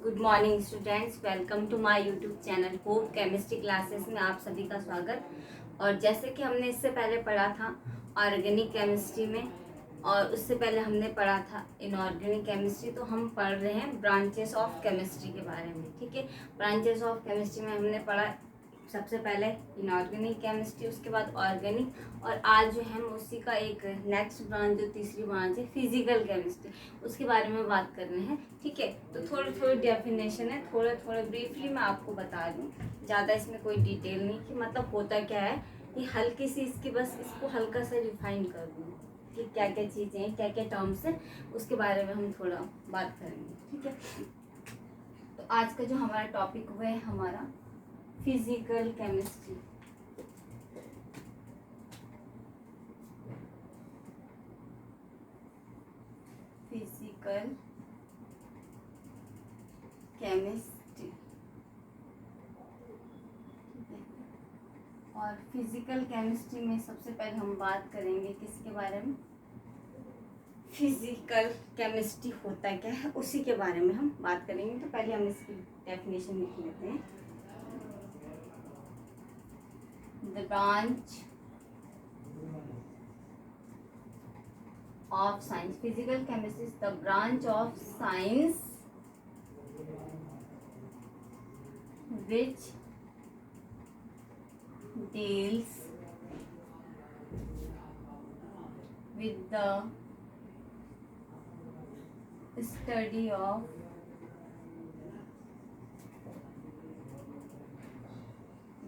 Good morning students, welcome to my YouTube channel hope chemistry classes में आप सभी का स्वागत। और जैसे कि हमने इससे पहले पढ़ा था ऑर्गेनिक केमिस्ट्री में और उससे पहले हमने पढ़ा था इनऑर्गेनिक केमिस्ट्री, तो हम पढ़ रहे हैं ब्रांचेस ऑफ केमिस्ट्री के बारे में। ठीक है, ब्रांचेस ऑफ केमिस्ट्री में हमने पढ़ा सबसे पहले इनऑर्गेनिक केमिस्ट्री, उसके बाद ऑर्गेनिक, और आज जो है हम उसी का एक नेक्स्ट ब्रांच जो तीसरी ब्रांच है फिजिकल केमिस्ट्री, उसके बारे में बात कर रहे हैं। ठीक है, तो थोड़ी थोड़ी डेफिनेशन है, थोड़े थोड़े ब्रीफली मैं आपको बता दूं, ज़्यादा इसमें कोई डिटेल नहीं कि मतलब होता क्या है, कि हल्की सी इसकी बस इसको हल्का सा रिफाइन कर दूँ कि क्या क्या चीज़ें हैं, क्या क्या टर्म्स हैं, उसके बारे में हम थोड़ा बात करेंगे। ठीक है, तो आज का जो हमारा टॉपिक हुआ है हमारा फिजिकल केमिस्ट्री। फिजिकल केमिस्ट्री और फिजिकल केमिस्ट्री में सबसे पहले हम बात करेंगे किसके बारे में, फिजिकल केमिस्ट्री होता क्या है उसी के बारे में हम बात करेंगे। तो पहले हम इसकी डेफिनेशन लिख लेते हैं। The branch of science, physical chemistry is the branch of science which deals with the study of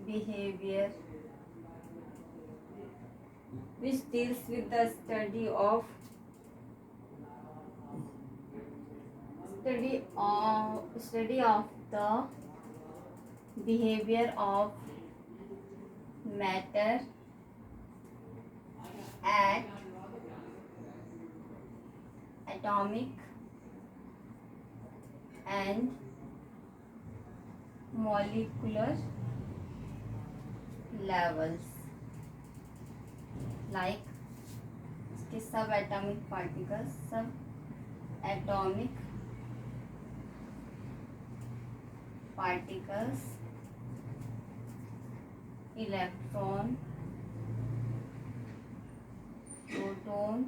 behavior, which deals with the study of the behavior of matter at atomic and molecular levels, like इसके सब atomic particles, electron, proton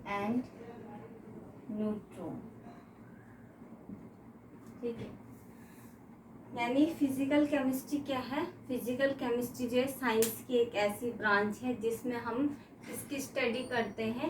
and neutron. ठीक है, यानी physical chemistry क्या है, physical chemistry जो है science की एक ऐसी ब्रांच है जिसमें हम इसकी स्टडी करते हैं,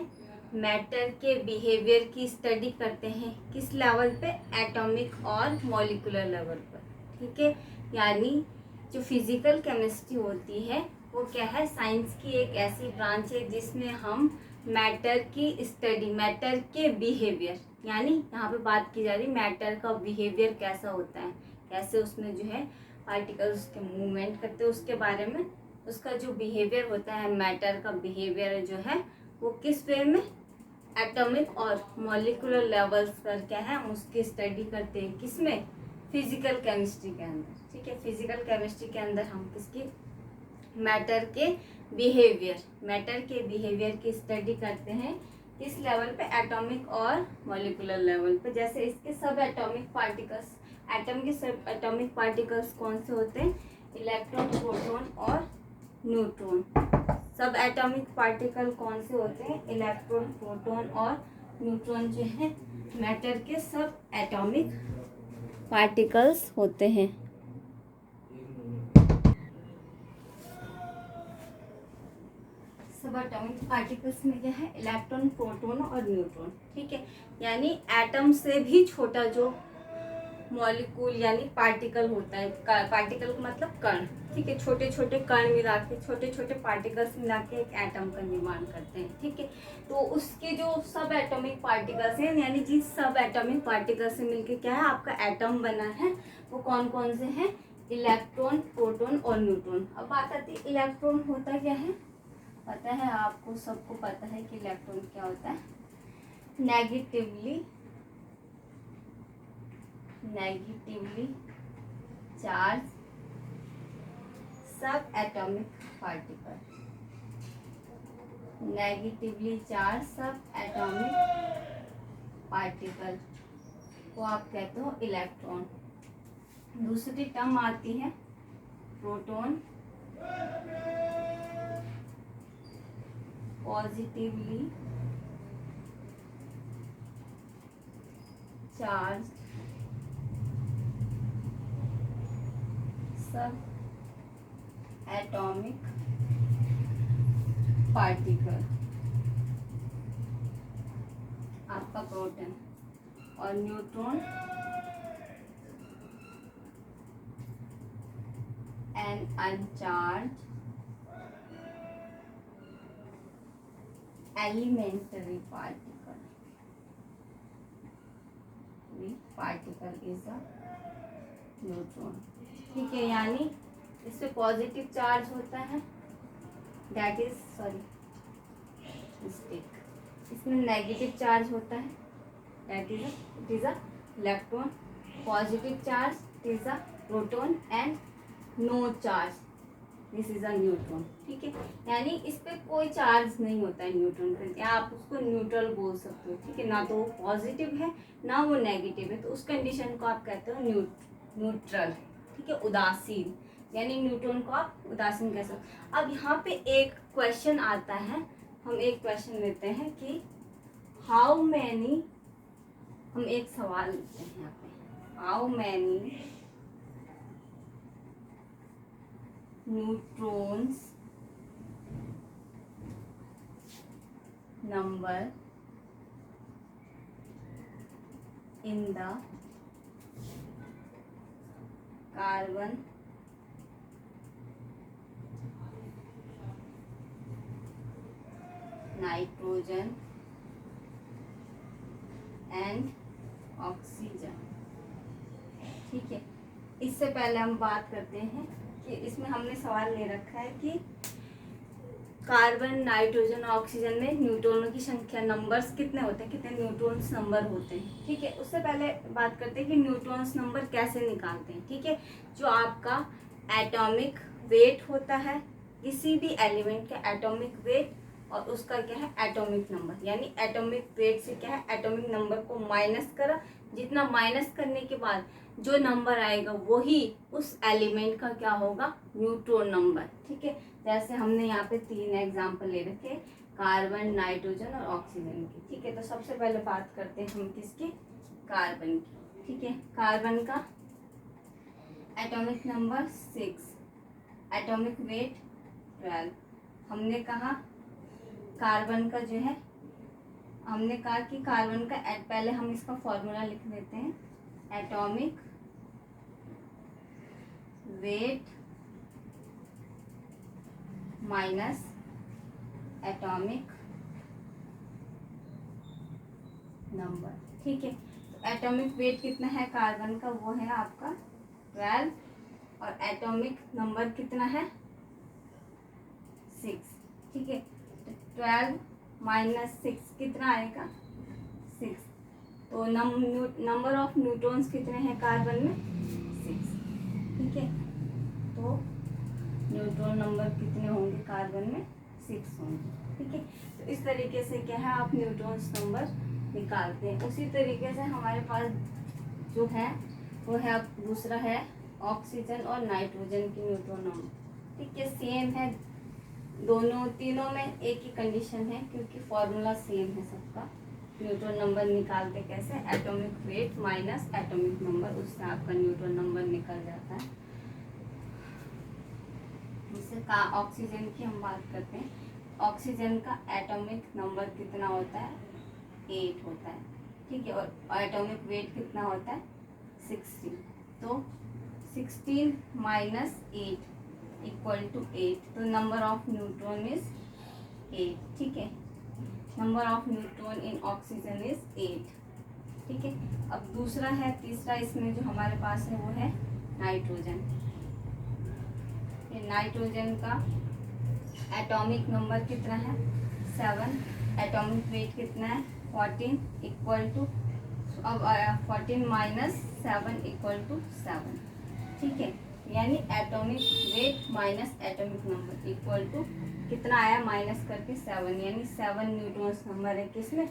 मैटर के बिहेवियर की स्टडी करते हैं। किस लेवल पे, एटॉमिक और मॉलिक्यूलर लेवल पर। ठीक है, यानी जो फिजिकल केमिस्ट्री होती है वो क्या है, साइंस की एक ऐसी ब्रांच है जिसमें हम मैटर की स्टडी, मैटर के बिहेवियर, यानी यहाँ पे बात की जा रही मैटर का बिहेवियर कैसा होता है, कैसे उसमें जो है पार्टिकल्स उसके मूवमेंट करते हैं, उसके बारे में उसका जो बिहेवियर होता है, मैटर का बिहेवियर जो है वो किस वे में, एटॉमिक और मॉलिक्यूलर लेवल्स पर क्या है हम उसकी स्टडी करते हैं। किसमें, फिजिकल केमिस्ट्री के अंदर। ठीक है, फिजिकल केमिस्ट्री के अंदर हम किसकी, मैटर के बिहेवियर की स्टडी करते हैं। किस लेवल पे, एटॉमिक और मॉलिक्यूलर लेवल पे। जैसे इसके सब एटॉमिक पार्टिकल्स, एटम के सब एटॉमिक पार्टिकल्स कौन से होते हैं, इलेक्ट्रॉन, प्रोटॉन और न्यूट्रॉन। सब एटॉमिक पार्टिकल कौन से होते हैं, इलेक्ट्रॉन, प्रोटॉन और न्यूट्रॉन जो है मैटर के सब एटॉमिक पार्टिकल्स होते हैं। सब एटॉमिक पार्टिकल्स में क्या है, इलेक्ट्रॉन, प्रोटॉन और न्यूट्रॉन। ठीक है, यानी एटम से भी छोटा जो मॉलिक्यूल यानी पार्टिकल होता है, पार्टिकल मतलब कण। ठीक है, छोटे छोटे कण मिला के, छोटे छोटे पार्टिकल्स मिला के एक एटम का निर्माण करते हैं। ठीक है, तो उसके जो सब एटॉमिक पार्टिकल्स हैं, यानी जिस सब एटॉमिक पार्टिकल से मिलके क्या है आपका एटम बना है, वो कौन कौन से हैं, इलेक्ट्रॉन, प्रोटॉन और न्यूट्रॉन। अब बात आती है इलेक्ट्रॉन होता क्या है, पता है आपको, सबको पता है कि इलेक्ट्रॉन क्या होता है, negatively charge sub atomic particle, negatively charge sub atomic particle को आप कहते हो इलेक्ट्रॉन। दूसरी टर्म आती है proton, positively charge sub atomic particle, आपका प्रोटॉन। और neutron an uncharged elementary particle. Particle is a neutron. ठीक है, यानी इसमें पॉजिटिव चार्ज होता है, दैट इज सॉरी मिस्टेक, इसमें नेगेटिव चार्ज होता है, that is it is a electron. Positive charge it is a proton and no charge this is a neutron. ठीक है, यानी इस पे कोई चार्ज नहीं होता है न्यूट्रॉन पे, या आप उसको न्यूट्रल बोल सकते हो। ठीक है, ना तो वो पॉजिटिव है ना वो नेगेटिव है, तो उस कंडीशन को आप कहते हो न्यूट्रल। ठीक है, उदासीन, यानी न्यूट्रॉन को आप उदासीन कह सकते हो। अब यहाँ पे एक क्वेश्चन आता है, हम एक क्वेश्चन लेते हैं कि हाउ मैनी, हम एक सवाल लेते हैं यहाँ पे, how many neutrons number in the carbon nitrogen and oxygen. ठीक है, इससे पहले हम बात करते हैं कि इसमें हमने सवाल ले रखा है कि कार्बन नाइट्रोजन और ऑक्सीजन में न्यूट्रॉनों की संख्या, नंबर्स कितने होते हैं, कितने न्यूट्रॉन्स नंबर होते हैं। ठीक है, उससे पहले बात करते हैं कि न्यूट्रॉन्स नंबर कैसे निकालते हैं। ठीक है, जो आपका एटॉमिक वेट होता है, किसी भी एलिमेंट का एटॉमिक वेट और उसका क्या है एटॉमिक नंबर, यानी एटॉमिक वेट से क्या है एटॉमिक नंबर को माइनस करा, जितना माइनस करने के बाद जो नंबर आएगा वही उस एलिमेंट का क्या होगा न्यूट्रॉन नंबर। ठीक है, जैसे हमने यहाँ पे 3 एग्जाम्पल ले रखे, कार्बन नाइट्रोजन और ऑक्सीजन की। ठीक है, तो सबसे पहले बात करते हैं हम किसकी, कार्बन की। ठीक है, कार्बन का एटॉमिक नंबर 6, एटॉमिक वेट 12। हमने कहा कार्बन का जो है, हमने कहा कि कार्बन का पहले हम इसका फॉर्मूला लिख देते हैं, atomic weight minus atomic number. ठीक है, तो एटॉमिक वेट कितना है कार्बन का, वो है आपका 12, और एटॉमिक नंबर कितना है 6। ठीक है, तो 12 माइनस 6 कितना आएगा 6, तो नंबर ऑफ न्यूट्रॉन्स कितने हैं कार्बन में 6। ठीक है, तो न्यूट्रॉन नंबर कितने होंगे कार्बन में 6 होंगे। ठीक है, तो इस तरीके से क्या है आप न्यूट्रॉन्स नंबर निकालते हैं। उसी तरीके से हमारे पास जो है वो है दूसरा है ऑक्सीजन और नाइट्रोजन की न्यूट्रॉन नंबर। ठीक है, सेम है दोनों, तीनों में एक ही कंडीशन है क्योंकि फॉर्मूला सेम है सबका। न्यूट्रॉन नंबर निकालते कैसे, atomic weight minus atomic number, उससे आपका न्यूट्रॉन नंबर निकल जाता है। जैसे ऑक्सीजन की हम बात करते हैं, ऑक्सीजन का एटॉमिक नंबर कितना होता है 8 होता है। ठीक है, और एटॉमिक वेट कितना होता है 16, तो 16 माइनस 8 इक्वल टू 8, तो नंबर ऑफ न्यूट्रॉन इज 8। ठीक है, number of neutron in oxygen is 8। ठीक है, अब दूसरा है तीसरा इसमें जो हमारे पास है वो है नाइट्रोजन। नाइट्रोजन का एटॉमिक नंबर कितना है 7, एटॉमिक वेट कितना है 14 इक्वल टू, अब 14 माइनस 7 इक्वल टू 7। ठीक है, यानी atomic weight minus atomic number equal to कितना आया माइनस करके 7, यानी 7 न्यूट्रॉन्स नंबर है किसमें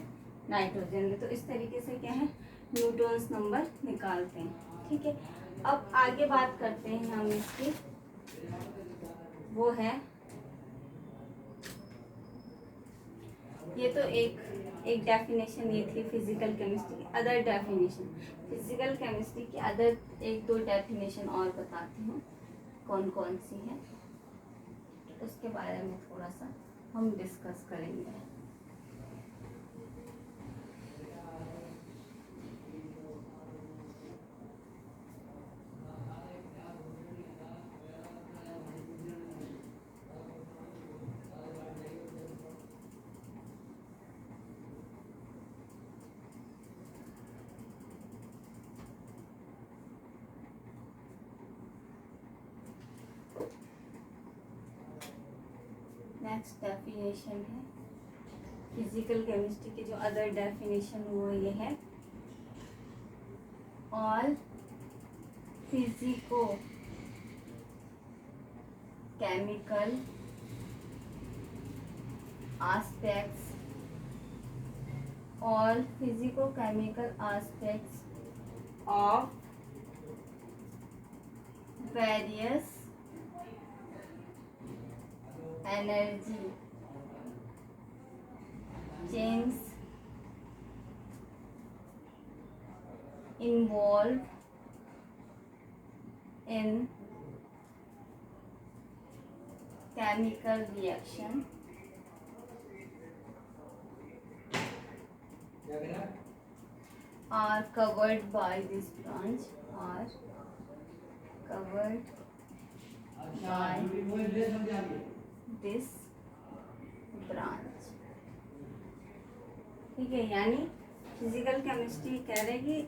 नाइट्रोजन में। तो इस तरीके से क्या है, न्यूटन्स नंबर निकालते हैं। ठीक है, अब आगे बात करते हैं हम इसकी, वो है, ये तो एक डेफिनेशन ये थी फिजिकल केमिस्ट्री की। अदर डेफिनेशन, फिजिकल केमिस्ट्री की अदर एक दो डेफिनेशन और बताती हूँ कौन कौन सी है, उसके बारे में थोड़ा सा हम डिस्कस करेंगे। नेक्स्ट डेफिनेशन है फिजिकल केमिस्ट्री की, जो अदर डेफिनेशन वो ये है, all physico chemical aspects, all physico-chemical aspects of various energy chains involved in chemical reaction are covered by this branch, are covered by this branch। ठीक है, यानी physical chemistry कह रहे कि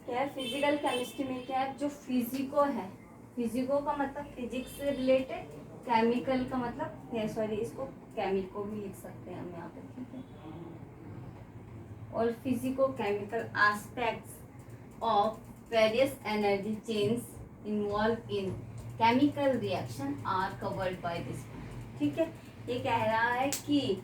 क्या है, फिजिकल केमिस्ट्री में क्या है, जो फिजिको है, फिजिको का मतलब फिजिक्स से रिलेटेड, केमिकल का मतलब सॉरी इसको केमिको भी लिख सकते हैं हम यहाँ पे। ठीक है, और physicochemical aspects of various energy changes involve in chemical reaction are covered by this. ठीक है, ये कह रहा है कि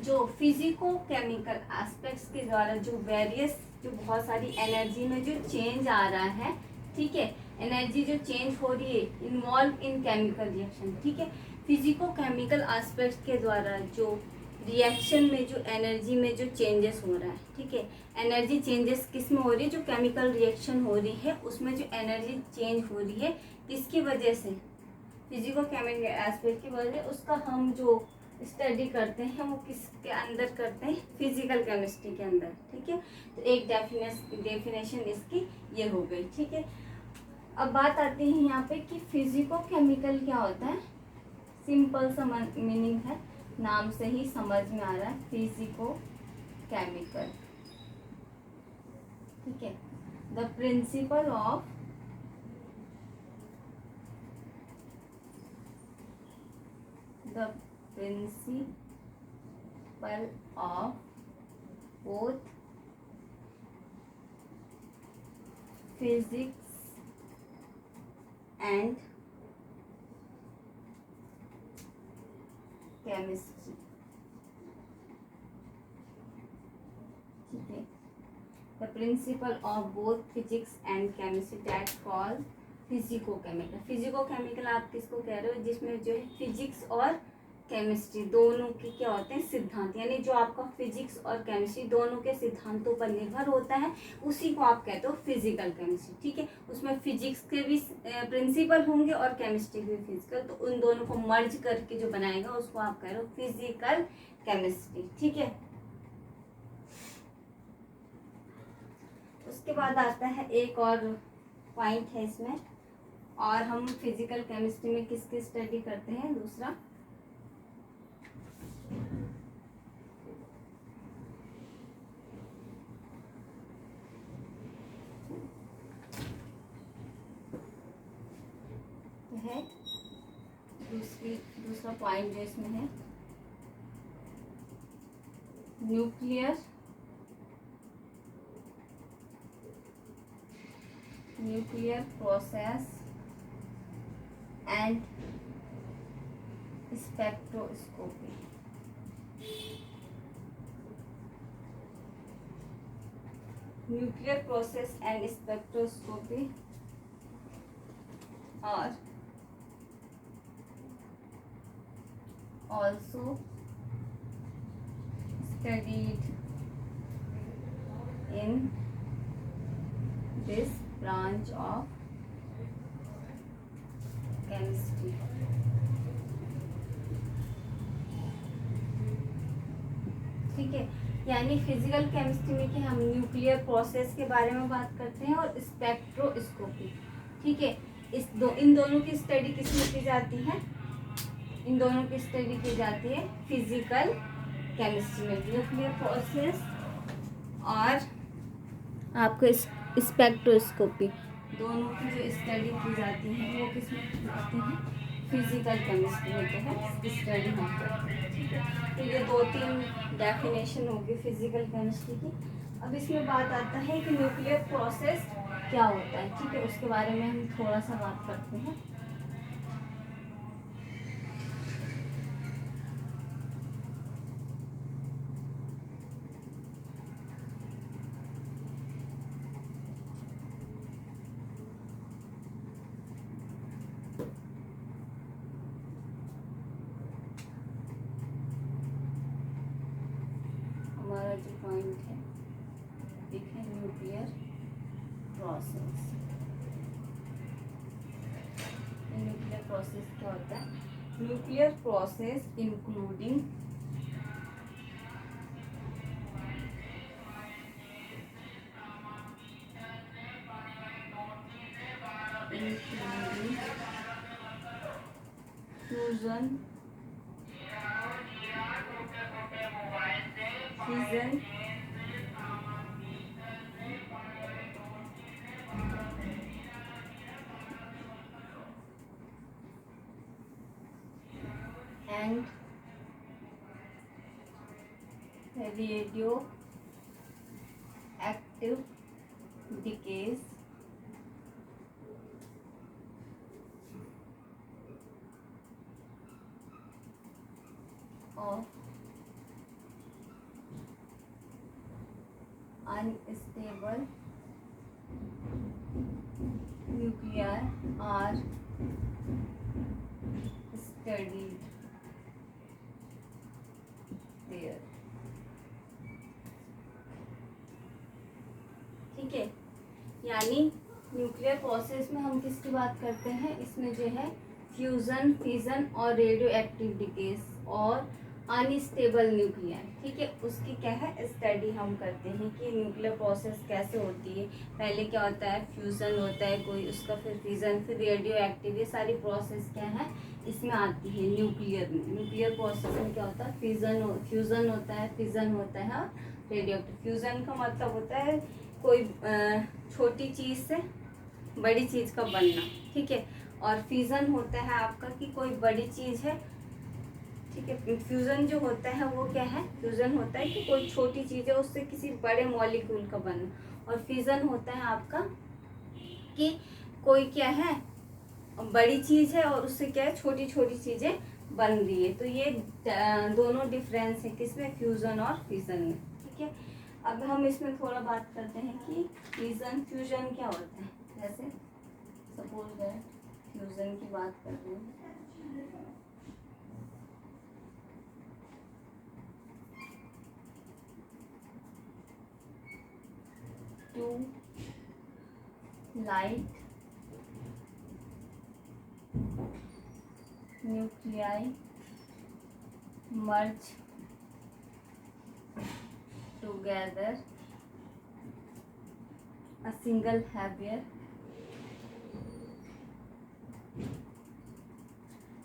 जो फिजिको केमिकल एस्पेक्ट्स के द्वारा जो वेरियस, जो बहुत सारी एनर्जी में जो चेंज आ रहा है, ठीक है, एनर्जी जो चेंज हो रही है इन्वॉल्व इन केमिकल रिएक्शन। ठीक है, फिजिको केमिकल एस्पेक्ट्स के द्वारा जो रिएक्शन में जो एनर्जी में जो चेंजेस हो रहा है, ठीक है, एनर्जी चेंजेस किस में हो रही है, जो केमिकल रिएक्शन हो रही है उसमें जो एनर्जी चेंज हो रही है, किसकी वजह से, फिजिको केमिकल एस्पेक्ट की वजह से, उसका हम जो स्टडी करते हैं वो किसके अंदर करते हैं, फिजिकल केमिस्ट्री के अंदर। ठीक है, तो एक डेफिनेशन इसकी ये हो गई। ठीक है, अब बात आती है यहाँ पे कि फिजिको केमिकल क्या होता है। सिंपल सा मीनिंग है, नाम से ही समझ में आ रहा है, फिजिको केमिकल। ठीक है, the principle of both physics and chemistry। ठीक है, the principle of both physics and chemistry that call physico chemical. Physico chemical आप किसको कह रहे हो, जिसमें जो है फिजिक्स और केमिस्ट्री दोनों के क्या होते हैं, सिद्धांत, यानी जो आपका फिजिक्स और केमिस्ट्री दोनों के सिद्धांतों पर निर्भर होता है, उसी को आप कहते हो फिजिकल केमिस्ट्री। ठीक है, उसमें फिजिक्स के भी प्रिंसिपल होंगे और केमिस्ट्री के भी फिजिकल, तो उन दोनों को मर्ज करके जो बनाएगा उसको आप कह रहे हो फिजिकल केमिस्ट्री। ठीक है, उसके बाद आता है एक और पॉइंट है इसमें, और हम फिजिकल केमिस्ट्री में किसकी स्टडी करते हैं, दूसरा है, दूसरा पॉइंट जो इसमें है, nuclear process and spectroscopy. Nuclear process and spectroscopy are also studied in this branch of chemistry. ठीक है, यानी फिजिकल केमिस्ट्री में कि हम न्यूक्लियर प्रोसेस के बारे में बात करते हैं और स्पेक्ट्रोस्कोपी। ठीक है, इन दोनों की स्टडी किसमें की जाती है? इन दोनों की स्टडी की जाती है फिजिकल केमिस्ट्री में। न्यूक्लियर प्रोसेस और आपको स्पेक्ट्रोस्कोपी दोनों की जो स्टडी की जाती है वो किसमें की जाती है? फिजिकल केमिस्ट्री में जो है स्टडी हम करते हैं। ठीक है, तो ये 2-3 डेफिनेशन होगी फिजिकल केमिस्ट्री की। अब इसमें बात आता है कि न्यूक्लियर प्रोसेस क्या होता है। ठीक है, उसके बारे में हम थोड़ा सा बात करते हैं। हमारा जो पॉइंट है देखें, न्यूक्लियर प्रोसेस। न्यूक्लियर प्रोसेस क्या होता है? Nuclear process including fusion, fission and radioactive decays of unstable nuclei are studied there. ठीक है, यानी न्यूक्लियर प्रोसेस में हम किसकी बात करते हैं? इसमें जो है फ्यूजन, फिजन और रेडियो एक्टिव डिकेस और अनस्टेबल न्यूक्लियर। ठीक है, उसकी क्या है स्टडी हम करते हैं कि न्यूक्लियर प्रोसेस कैसे होती है। पहले क्या होता है? फ्यूजन होता है कोई, उसका फिर फिजन, फिर रेडियो एक्टिव। ये सारी प्रोसेस क्या है इसमें आती है न्यूक्लियर में। न्यूक्लियर प्रोसेस में क्या होता है? फ्यूजन होता है, फिजन होता है और रेडियो एक्टिव। फ्यूजन का मतलब होता है कोई छोटी चीज़ से बड़ी चीज़ का बनना। ठीक है, और फिजन होता है आपका कि कोई बड़ी चीज़ है। ठीक है, फ्यूजन जो होता है वो क्या है? फ्यूजन होता है कि कोई छोटी चीज़ है उससे किसी बड़े मॉलिक्यूल का बनना। और फिजन होता है आपका कि कोई क्या है बड़ी चीज़ है और उससे क्या है छोटी छोटी चीज़ें बन रही है। तो ये दोनों डिफरेंस है किसमें? फ्यूजन और फिजन में। ठीक है, अब हम इसमें थोड़ा बात करते हैं कि फ्यूजन क्या होता है। जैसे सपोज दैट फ्यूजन की बात कर रहे हैं, two light nuclei merge together a single heavier,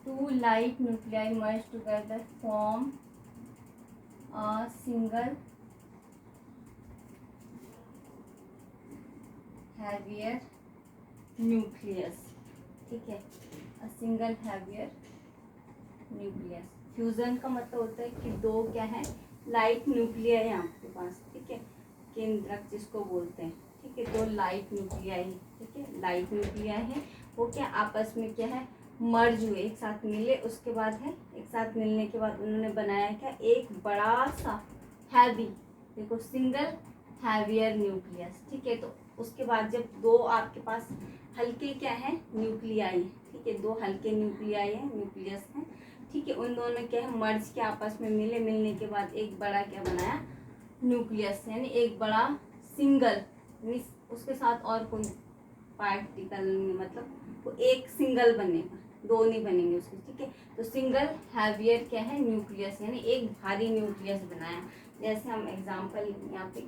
two light nuclei merge together form a single heavier nucleus. ठीक है, a single heavier nucleus. Fusion का मतलब होता है कि दो क्या है लाइट न्यूक्लियाई है आपके पास। ठीक है, केंद्रक जिसको बोलते हैं। ठीक है, दो लाइट न्यूक्लियाई। ठीक है, लाइट न्यूक्लियाई है वो क्या आपस में क्या है मर्ज हुए, एक साथ मिले। उसके बाद है एक साथ मिलने के बाद उन्होंने बनाया क्या एक बड़ा सा हैवी, देखो सिंगल हैवियर न्यूक्लियस। ठीक है, तो उसके बाद जब दो आपके पास हल्के क्या है न्यूक्लियाई, ठीक है, दो हल्के न्यूक्लियाई है, न्यूक्लियस है, ठीक है, उन दोनों क्या है मर्ज के आपस में मिलने के बाद एक बड़ा क्या बनाया न्यूक्लियस, यानी एक बड़ा सिंगल, उसके साथ और कोई पार्टिकल मतलब वो एक सिंगल बनेगा, दो नहीं बनेंगे उसके। ठीक है, तो सिंगल हैवियर क्या है न्यूक्लियस, यानी एक भारी न्यूक्लियस बनाया। जैसे हम एग्जांपल यहाँ पे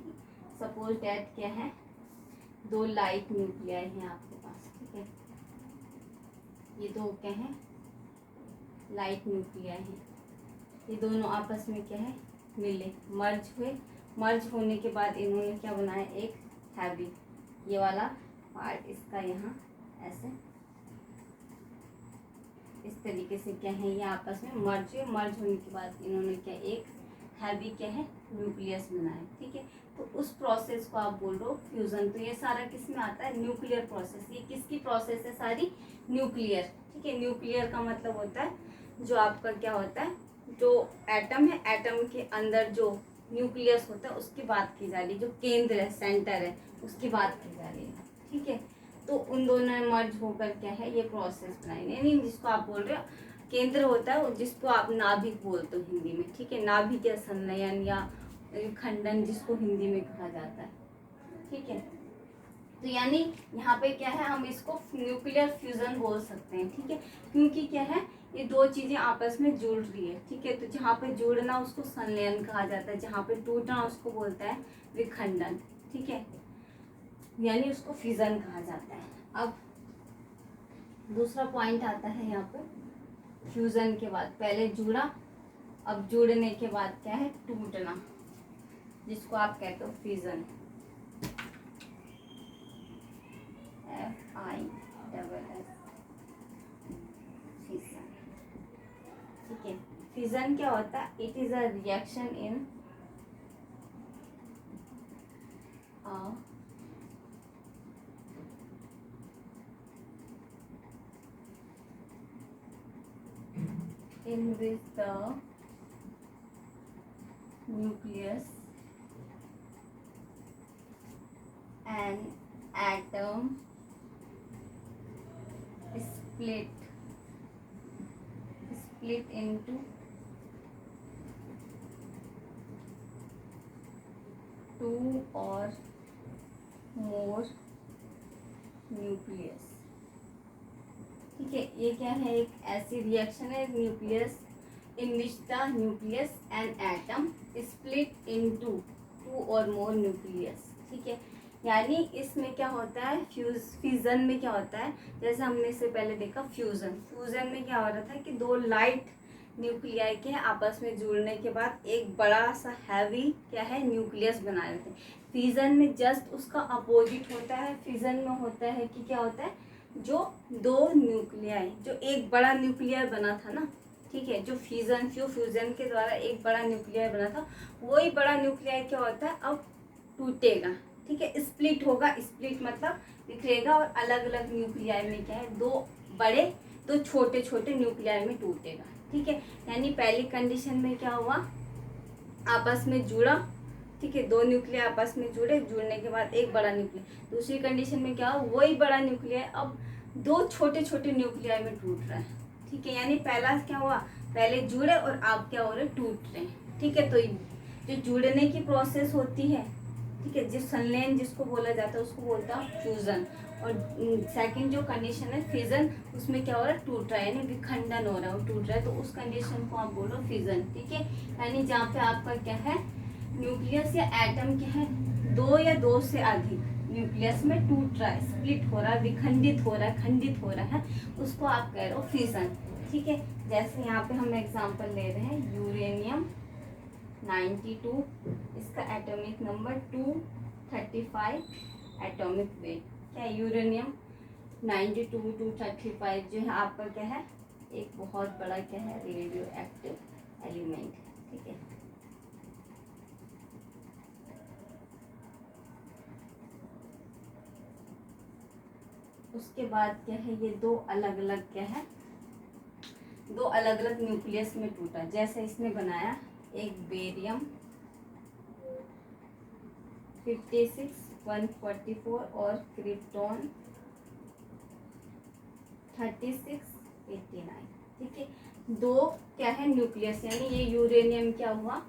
सपोज डेट क्या है, दो लाइट न्यूक्लियाई हैं आपके पास। ठीक है, ये दो क्या है लाइट न्यूक्लियाई हैं, ये दोनों आपस में क्या है मिले, मर्ज हुए, मर्ज होने के बाद इन्होंने क्या बनाया एक हैवी, ये वाला पार्ट इसका यहाँ ऐसे इस तरीके से क्या है ये आपस में मर्ज हुए, मर्ज होने के बाद इन्होंने क्या एक हैवी क्या है न्यूक्लियस बनाया। ठीक है, तो उस प्रोसेस को आप बोल रहे हो फ्यूजन। तो ये सारा किस में आता है न्यूक्लियर प्रोसेस। ये किसकी प्रोसेस है सारी न्यूक्लियर। ठीक है, न्यूक्लियर का मतलब होता है जो आपका क्या होता है जो एटम है, एटम के अंदर जो न्यूक्लियस होता है उसकी बात की जा रही है, जो केंद्र है सेंटर है उसकी बात की जा रही है। ठीक है, तो उन दोनों में मर्ज होकर क्या है ये प्रोसेस बनाएंगे, यानी जिसको आप बोल रहे हो केंद्र होता है, जिसको आप नाभिक बोलते हो हिंदी में। ठीक है, नाभिक या संलयन या खंडन जिसको हिंदी में कहा जाता है। ठीक है, तो यानी यहाँ पे क्या है हम इसको न्यूक्लियर फ्यूजन बोल सकते हैं। ठीक है, क्योंकि क्या है ये दो चीजें आपस में जुड़ रही है। ठीक है, तो जहाँ पे जुड़ना उसको संलयन कहा जाता है, जहाँ पे टूटना उसको बोलता है विखंडन। ठीक है, यानी उसको फ्यूजन कहा जाता है। अब दूसरा पॉइंट आता है यहाँ पे फ्यूजन के बाद पहले जुड़ा, अब जुड़ने के बाद क्या है टूटना, जिसको आप कहते हो फ्यूजन, FISS फ्यूजन। ठीक है, फ्यूजन क्या होता है, it is a reaction in in which the nucleus and atom split into two or more nucleus। ठीक है, ये क्या है एक ऐसी रिएक्शन है nucleus in which the nucleus and atom split into two और मोर न्यूक्लियस। ठीक है, यानी इसमें क्या होता है फ्यूजन में क्या होता है, जैसे हमने इससे पहले देखा फ्यूजन में क्या हो रहा था कि दो लाइट न्यूक्लियाई के आपस में जुड़ने के बाद एक बड़ा सा हैवी क्या है न्यूक्लियस बना रहे थे। फ्यूजन में जस्ट उसका अपोजिट होता है, फ्यूजन में होता है कि क्या होता है जो दो न्यूक्लियाई, जो एक बड़ा न्यूक्लियर बना था ना, ठीक है, जो फ्यूजन के द्वारा एक बड़ा न्यूक्लियर बना था, वही बड़ा न्यूक्लियर क्या होता है अब टूटेगा। ठीक है, स्प्लिट होगा, स्प्लिट मतलब बिखरेगा और अलग अलग न्यूक्लियर में क्या है दो बड़े दो छोटे छोटे न्यूक्लियर में टूटेगा। ठीक है, यानी पहली कंडीशन में क्या हुआ आपस में जुड़ा, ठीक है, दो न्यूक्लियर आपस में जुड़े, जुड़ने के बाद एक बड़ा न्यूक्लियर। दूसरी कंडीशन में क्या हुआ वही बड़ा न्यूक्लियर अब दो छोटे छोटे न्यूक्लियर में टूट रहा है। ठीक है, यानी पहला क्या हुआ पहले जुड़े और आप क्या हो रहे टूट रहे हैं। ठीक है, तो जो जुड़ने की प्रोसेस होती है, ठीक है, जिस संलयन जिसको बोला जाता है उसको बोलता है फ्यूजन। और सेकंड जो कंडीशन है फ्यूजन, उसमें क्या हो रहा है टूट रहा है, यानी विखंडन हो रहा है, वो टूट रहा है, तो उस कंडीशन को आप बोलो फ्यूजन। ठीक है, यानी जहाँ पे आपका क्या है न्यूक्लियस या एटम क्या है दो या दो से अधिक न्यूक्लियस में टूट रहा है, स्प्लिट हो रहा है, विखंडित हो रहा है, खंडित हो रहा है, उसको आप कह रहे हो फ्यूजन। ठीक है, जैसे यहाँ पे हम एग्जांपल ले रहे हैं यूरेनियम 92, इसका एटॉमिक नंबर 235 एटॉमिक वेट। क्या यूरेनियम 92 235 जो है आपका क्या है एक बहुत बड़ा क्या है रेडियो एक्टिव एलिमेंट। ठीक है, उसके बाद क्या है ये दो अलग अलग क्या है दो अलग अलग न्यूक्लियस में टूटा, जैसे इसने बनाया एक बेरियम 56, 144 और क्रिप्टॉन 36, 89। ठीक है, दो क्या है न्यूक्लियस, यानी ये यूरेनियम क्या हुआ,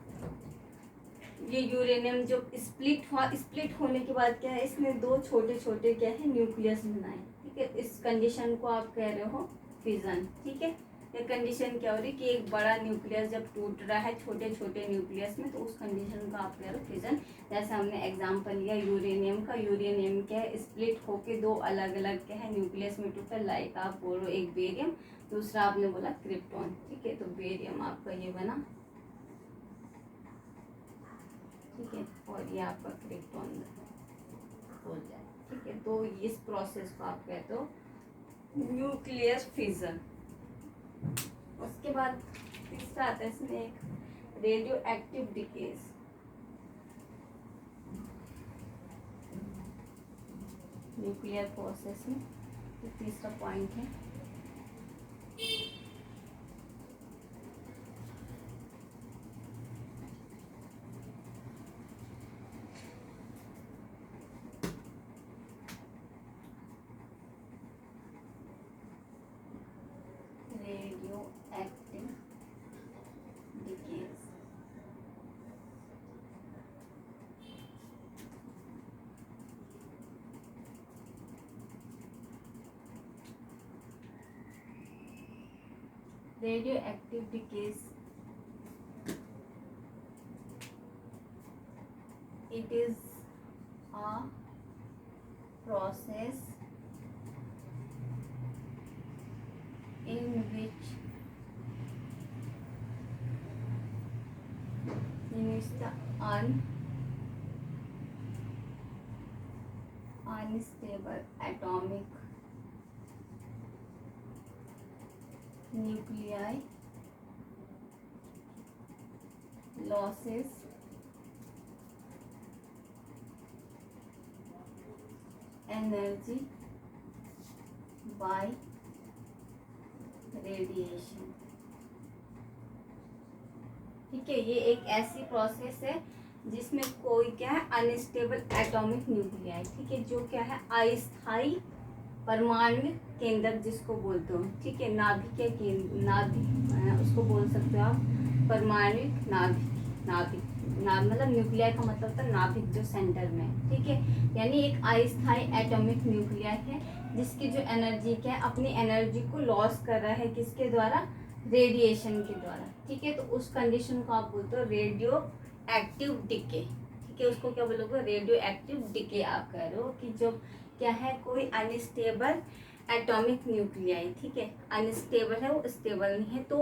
ये यूरेनियम जो स्प्लिट हुआ, स्प्लिट होने के बाद क्या है, इसमें दो छोटे छोटे क्या है न्यूक्लियस बनाए। ठीक है, इस कंडीशन को आप कह रहे हो फिजन। ठीक है, ये कंडीशन क्या हो रही है कि एक बड़ा न्यूक्लियस जब टूट रहा है छोटे छोटे न्यूक्लियस में, तो उस कंडीशन को आप कह रहे हो फिजन। जैसे हमने एग्जांपल लिया यूरेनियम का, यूरेनियम क्या है स्प्लिट होके दो अलग अलग क्या है न्यूक्लियस में टूटा, लाइक आप बोलो एक बेरियम, दूसरा आपने बोला क्रिप्टॉन। ठीक है, तो बेरियम आपका ये बना, ठीक है, और ये आपका क्रिप्टॉन हो जाए। ठीक है, तो इस प्रोसेस को आप कहते हो न्यूक्लियर फिजन। उसके बाद तीसरा आता है इसमें एक radio active decays. Nuclear process में तीसरा पॉइंट है radio active decays. radioactive decays, it is a process in which the unstable atomic nuclei losses energy by radiation। ठीक है, ये एक ऐसी प्रोसेस है जिसमें कोई क्या है अनस्टेबल एटॉमिक न्यूक्लियाई, ठीक है, जो क्या है अस्थायी परमाणु केंद्रक जिसको बोलते हो। ठीक है, नाभिक या केंद्र, नाभिक उसको बोल सकते हो आप, परमाणु नाभिक, मतलब न्यूक्लियाई का मतलब होता है नाभिक जो सेंटर में है। ठीक है, यानी एक अस्थायी एटॉमिक न्यूक्लियाई है जिसकी जो एनर्जी क्या है, अपनी एनर्जी को लॉस कर रहा है, किसके द्वारा, रेडिएशन के द्वारा। ठीक है, तो उस कंडीशन को आप बोलते हो रेडियो एक्टिव डिके। ठीक है, उसको क्या बोलोगे, रेडियो एक्टिव डिके आप कह रहे हो कि जो क्या है कोई अनस्टेबल एटॉमिक न्यूक्लियाई। ठीक है, अनस्टेबल है, वो स्टेबल नहीं है, तो